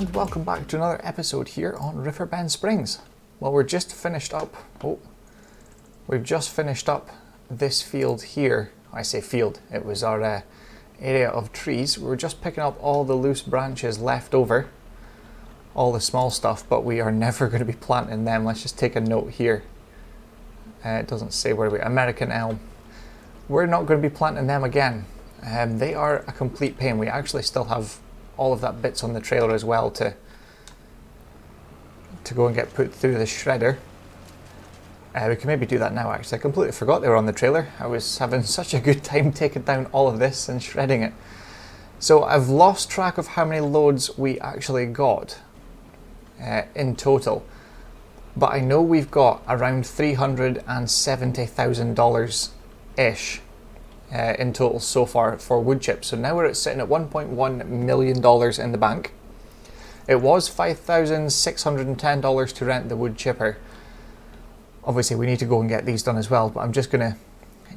and welcome back to another episode here on Riverbend Springs. Well, we've just finished up this field here. I say field, it was our area of trees. We were just picking up all the loose branches left over, all the small stuff, but we are never going to be planting them. Let's just take a note here. It doesn't say where American elm. We're not going to be planting them again. They are a complete pain. We actually still have all of that bits on the trailer as well to go and get put through the shredder. We can maybe do that now actually. I completely forgot they were on the trailer. I was having such a good time taking down all of this and shredding it. So I've lost track of how many loads we actually got in total. But I know we've got around $370,000-ish in total so far for wood chips. So now we're sitting at $1.1 million in the bank. It was $5,610 to rent the wood chipper. Obviously we need to go and get these done as well, but I'm just going to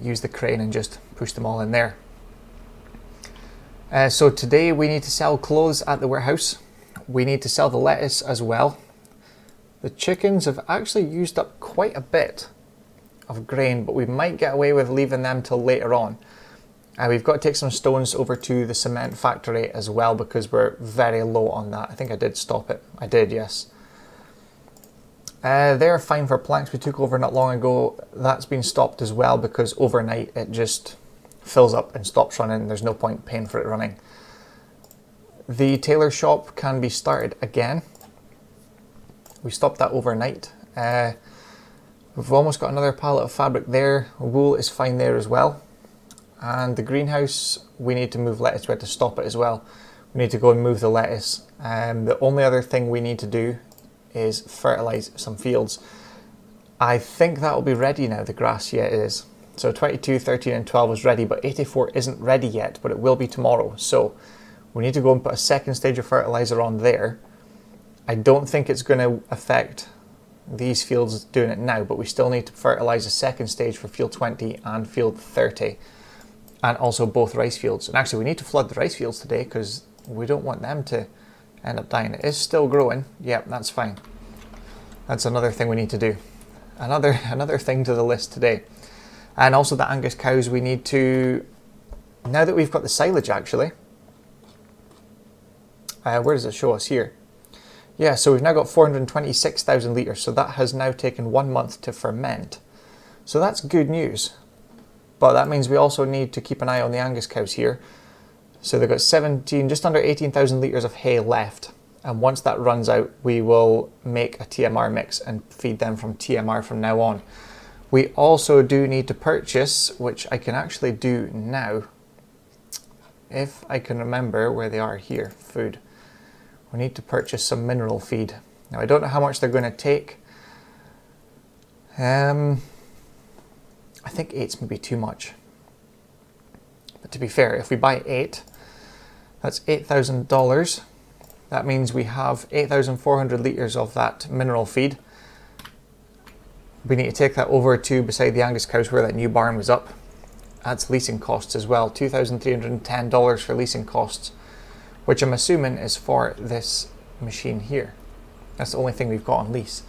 use the crane and just push them all in there. So today we need to sell clothes at the warehouse. We need to sell the lettuce as well. The chickens have actually used up quite a bit of grain, but we might get away with leaving them till later on. We've got to take some stones over to the cement factory as well because we're very low on that. I think I did stop it. I did, yes. They're fine for planks we took over not long ago. That's been stopped as well because overnight it just fills up and stops running. There's no point paying for it running. The tailor shop can be started again. We stopped that overnight. We've almost got another pallet of fabric there. Wool is fine there as well. And the greenhouse, we need to move lettuce. We had to stop it as well. We need to go and move the lettuce. The only other thing we need to do is fertilise some fields. I think that will be ready now, the grass. Yeah, it is. So 22, 13 and 12 is ready, but 84 isn't ready yet, but it will be tomorrow. So we need to go and put a second stage of fertiliser on there. I don't think it's going to affect these fields doing it now, but we still need to fertilise a second stage for field 20 and field 30, and also both rice fields. And actually we need to flood the rice fields today because we don't want them to end up dying. It is still growing. Yep, that's fine. That's another thing we need to do. Another thing to the list today. And also the Angus cows, we need to, now that we've got the silage actually, where does it show us here? Yeah, so we've now got 426,000 litres, so that has now taken 1 month to ferment. So that's good news. But that means we also need to keep an eye on the Angus cows here. So they've got just under 18,000 litres of hay left. And once that runs out, we will make a TMR mix and feed them from TMR from now on. We also do need to purchase, which I can actually do now, if I can remember where they are here, food. We need to purchase some mineral feed. Now I don't know how much they're going to take. I think 8's maybe too much. But to be fair, if we buy 8, that's $8,000. That means we have 8,400 litres of that mineral feed. We need to take that over to beside the Angus cows where that new barn was up. That's leasing costs as well, $2,310 for leasing costs, which I'm assuming is for this machine here. That's the only thing we've got on lease.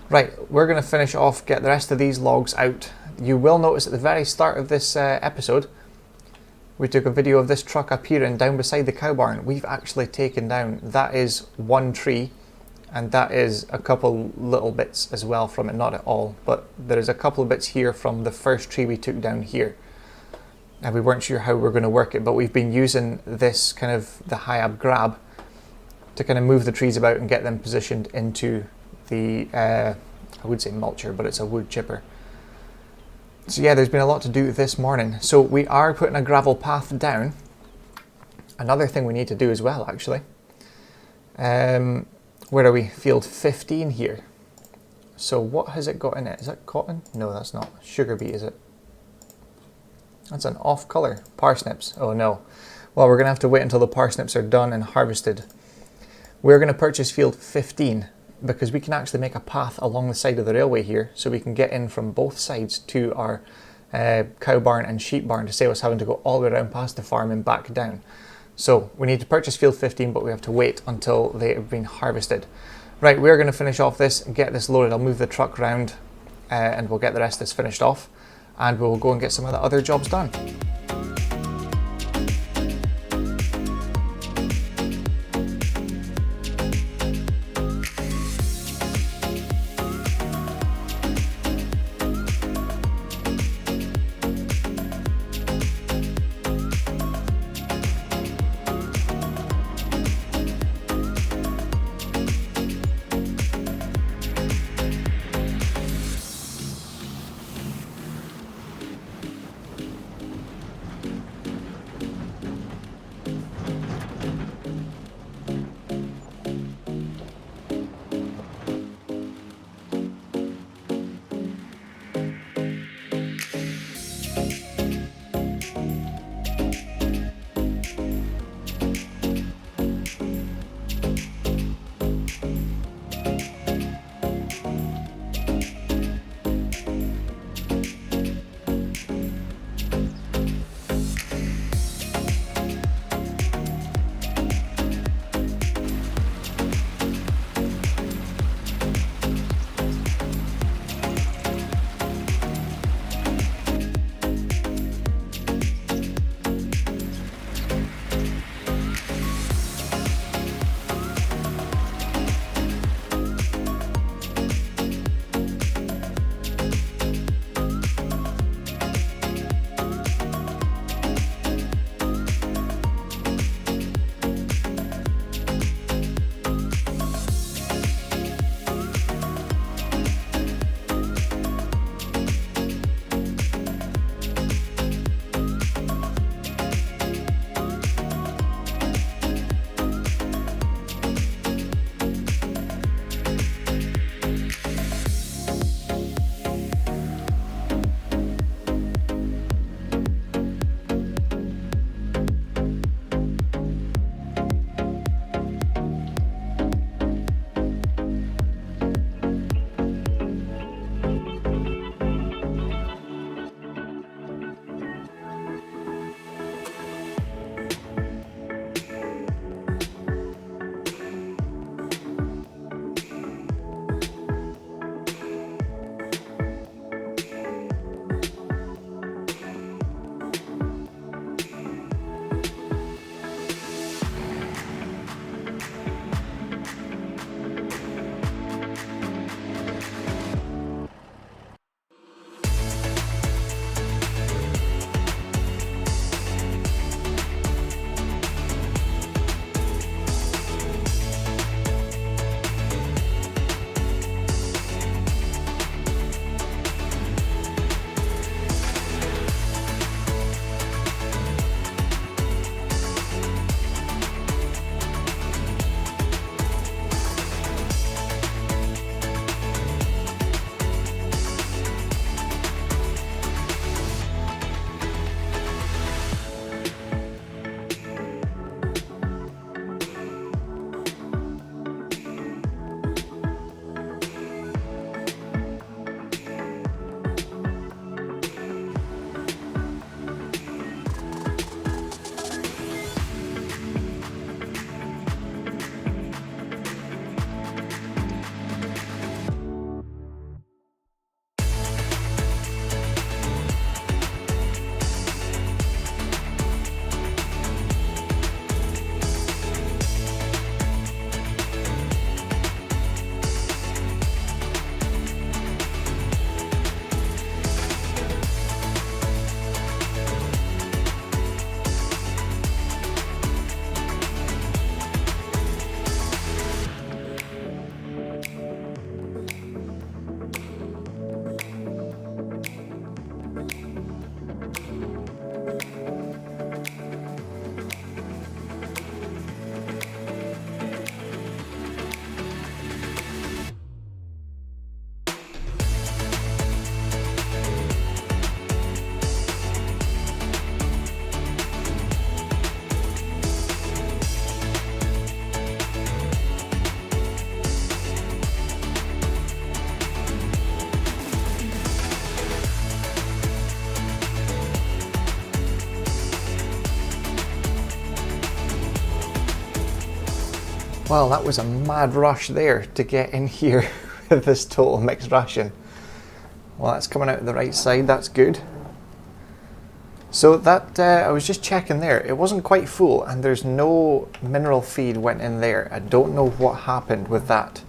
Right, we're going to finish off, get the rest of these logs out. You will notice at the very start of this episode, we took a video of this truck up here and down beside the cow barn. We've actually taken down, that is one tree, and that is a couple little bits as well from it, not at all, but there's a couple of bits here from the first tree we took down here. And we weren't sure how we were going to work it, but we've been using this kind of the high-ab grab to kind of move the trees about and get them positioned into the, I would say mulcher, but it's a wood chipper. So yeah, there's been a lot to do this morning. So we are putting a gravel path down. Another thing we need to do as well, actually. Where are we? Field 15 here. So what has it got in it? Is that cotton? No, that's not. Sugar beet, is it? That's an off colour. Parsnips. Oh no. Well, we're going to have to wait until the parsnips are done and harvested. We're going to purchase field 15 because we can actually make a path along the side of the railway here so we can get in from both sides to our cow barn and sheep barn to save us having to go all the way around past the farm and back down. So we need to purchase field 15, but we have to wait until they have been harvested. Right, we're going to finish off this and get this loaded. I'll move the truck around and we'll get the rest of this finished off, and we'll go and get some of the other jobs done. Well, that was a mad rush there to get in here with this total mixed ration. Well, that's coming out the right side, that's good. So that, I was just checking there, it wasn't quite full and there's no mineral feed went in there. I don't know what happened with that.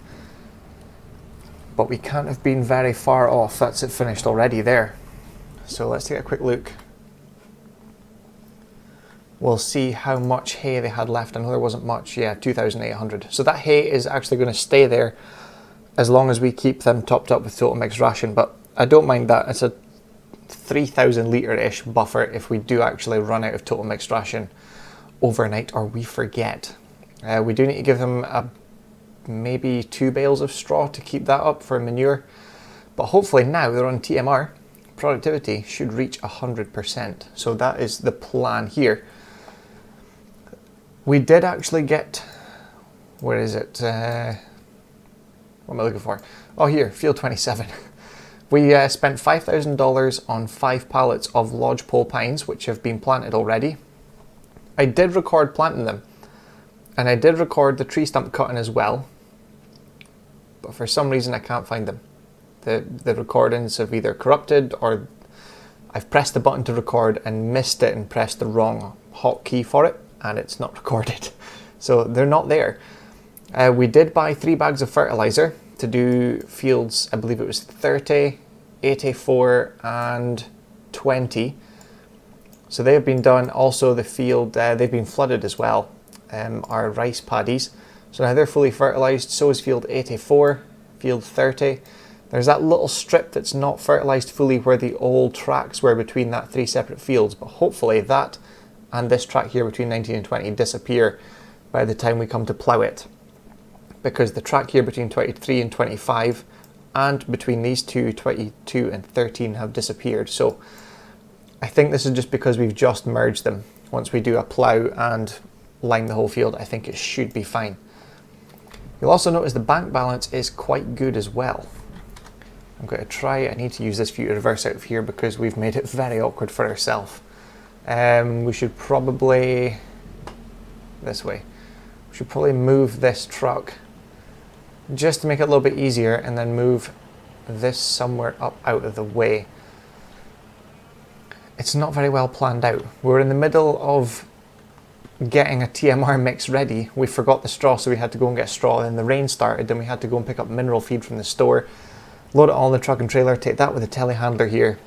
But we can't have been very far off, that's it finished already there. So let's take a quick look. We'll see how much hay they had left. I know there wasn't much, yeah, 2,800. So that hay is actually going to stay there as long as we keep them topped up with total mixed ration, but I don't mind that. It's a 3,000 litre-ish buffer if we do actually run out of total mixed ration overnight or we forget. We do need to give them maybe 2 bales of straw to keep that up for manure, but hopefully now they're on TMR, productivity should reach 100%. So that is the plan here. We did actually get, where is it? What am I looking for? Oh, here, field 27. We spent $5,000 on 5 pallets of lodgepole pines, which have been planted already. I did record planting them, and I did record the tree stump cutting as well, but for some reason I can't find them. The recordings have either corrupted or I've pressed the button to record and missed it and pressed the wrong hotkey for it, and it's not recorded. So they're not there. We did buy 3 bags of fertilizer to do fields, I believe it was 30, 84 and 20. So they have been done. Also the field, they've been flooded as well, our rice paddies. So now they're fully fertilized, so is field 84, field 30. There's that little strip that's not fertilized fully where the old tracks were between that 3 separate fields, but hopefully that and this track here between 19 and 20 disappear by the time we come to plough it. Because the track here between 23 and 25 and between these two, 22 and 13 have disappeared. So I think this is just because we've just merged them. Once we do a plough and line the whole field, I think it should be fine. You'll also notice the bank balance is quite good as well. I'm going to try, I need to use this view to reverse out of here because we've made it very awkward for ourselves. We should probably, this way, we should probably move this truck just to make it a little bit easier and then move this somewhere up out of the way. It's not very well planned out. We're in the middle of getting a TMR mix ready. We forgot the straw, so we had to go and get straw, and the rain started and we had to go and pick up mineral feed from the store, load it all in the truck and trailer, take that with a telehandler here.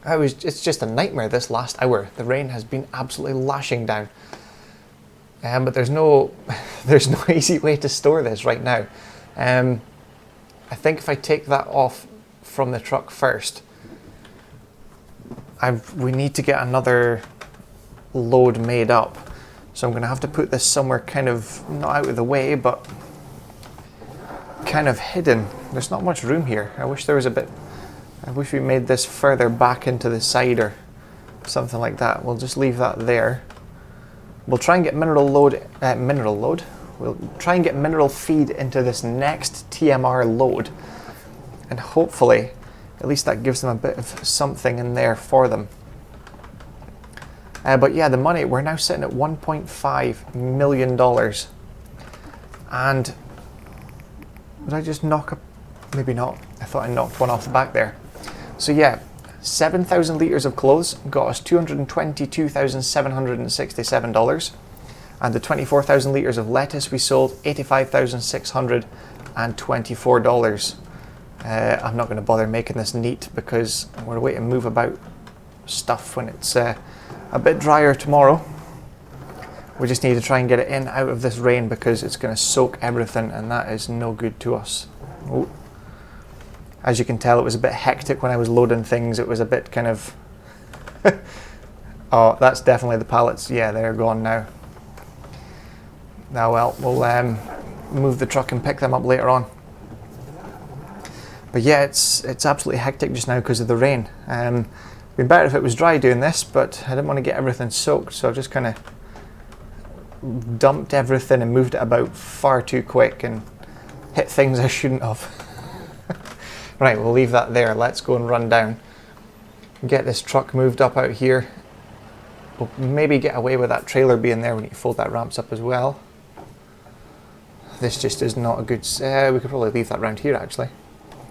It's just a nightmare this last hour. The rain has been absolutely lashing down. But there's no easy way to store this right now. I think if I take that off from the truck first, we need to get another load made up. So I'm going to have to put this somewhere kind of not out of the way, but kind of hidden. There's not much room here. I wish there was a bit. I wish we made this further back into the side or something like that. We'll just leave that there. We'll try and get mineral load. We'll try and get mineral feed into this next TMR load, and hopefully at least that gives them a bit of something in there for them. But yeah, the money, we're now sitting at $1.5 million. And did I just knock up? Maybe not. I thought I knocked one off the back there. So yeah, 7,000 litres of clothes got us $222,767. And the 24,000 litres of lettuce we sold $85,624. I'm not going to bother making this neat because we're waiting to move about stuff when it's a bit drier tomorrow. We just need to try and get it in out of this rain because it's going to soak everything, and that is no good to us. Oh. As you can tell, it was a bit hectic when I was loading things. It was a bit kind of oh, that's definitely the pallets. Yeah, they're gone now. Now well, we'll move the truck and pick them up later on. But yeah, it's absolutely hectic just now because of the rain. It'd been better if it was dry doing this, but I didn't want to get everything soaked, so I've just kind of dumped everything and moved it about far too quick and hit things I shouldn't have. Right, we'll leave that there. Let's go and run down. Get this truck moved up out here. We'll maybe get away with that trailer being there when you fold that ramps up as well. This just is not a good... we could probably leave that around here actually.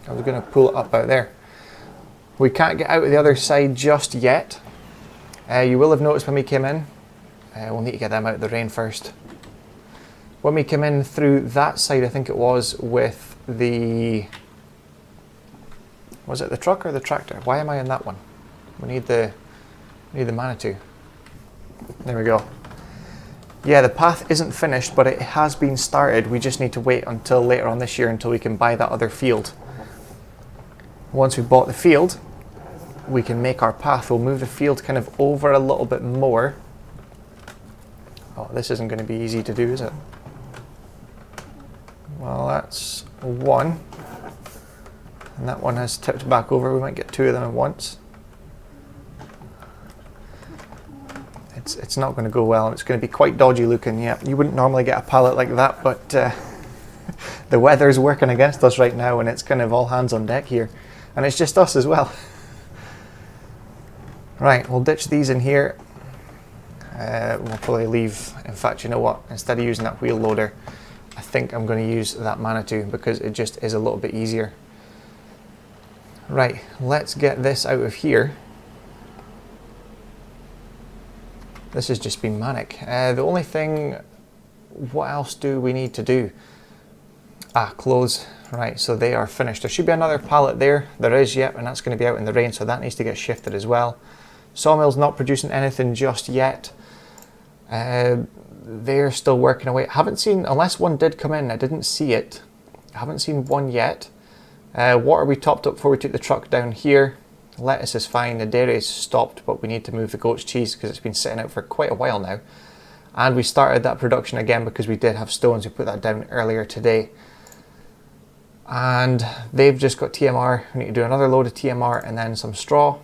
I was going to pull it up out there. We can't get out of the other side just yet. You will have noticed when we came in, we'll need to get them out of the rain first. When we came in through that side, I think it was, with the... Was it the truck or the tractor? Why am I in that one? We need the Manitou. There we go. Yeah, the path isn't finished, but it has been started. We just need to wait until later on this year until we can buy that other field. Once we've bought the field, we can make our path. We'll move the field kind of over a little bit more. Oh, this isn't going to be easy to do, is it? Well, that's one. And that one has tipped back over. We might get two of them at once. It's not going to go well. It's going to be quite dodgy looking. Yeah, you wouldn't normally get a pallet like that, but the weather's working against us right now, and it's kind of all hands on deck here. And it's just us as well. Right, we'll ditch these in here. We'll probably leave, in fact, you know what? Instead of using that wheel loader, I think I'm going to use that Manitou because it just is a little bit easier. Right, let's get this out of here. This has just been manic. The only thing, what else do we need to do? Clothes. Right, so they are finished. There should be another pallet there. There is, yep, and that's going to be out in the rain, so that needs to get shifted as well. Sawmill's not producing anything just yet. They're still working away. Haven't seen, unless one did come in, I didn't see it. I haven't seen one yet. Water we topped up before we took the truck down here. Lettuce is fine, the dairy is stopped, but we need to move the goat's cheese because it's been sitting out for quite a while now. And we started that production again because we did have stones. We put that down earlier today. And they've just got TMR. We need to do another load of TMR and then some straw.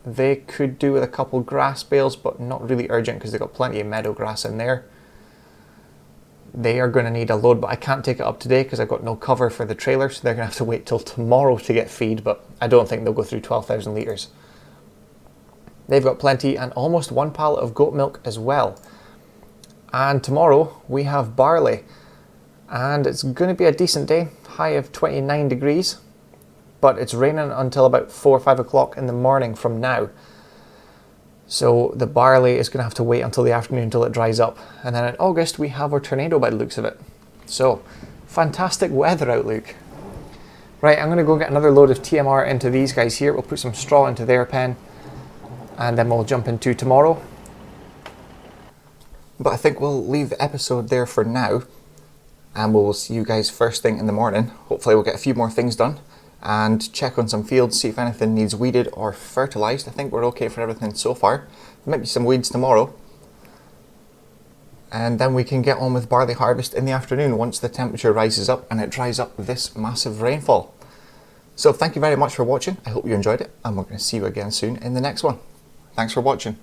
They could do with a couple grass bales, but not really urgent because they've got plenty of meadow grass in there. They are going to need a load, but I can't take it up today because I've got no cover for the trailer, so they're going to have to wait till tomorrow to get feed, but I don't think they'll go through 12,000 litres. They've got plenty and almost one pallet of goat milk as well. And tomorrow we have barley. And it's going to be a decent day, high of 29 degrees, but it's raining until about 4 or 5 o'clock in the morning from now. So the barley is going to have to wait until the afternoon until it dries up. And then in August we have our tornado by the looks of it. So fantastic weather outlook. Right, I'm going to go get another load of TMR into these guys here. We'll put some straw into their pen and then we'll jump into tomorrow. But I think we'll leave the episode there for now. And we'll see you guys first thing in the morning. Hopefully we'll get a few more things done and check on some fields, see if anything needs weeded or fertilised. I think we're okay for everything so far. There might be some weeds tomorrow. And then we can get on with barley harvest in the afternoon once the temperature rises up and it dries up this massive rainfall. So thank you very much for watching. I hope you enjoyed it and we're going to see you again soon in the next one. Thanks for watching.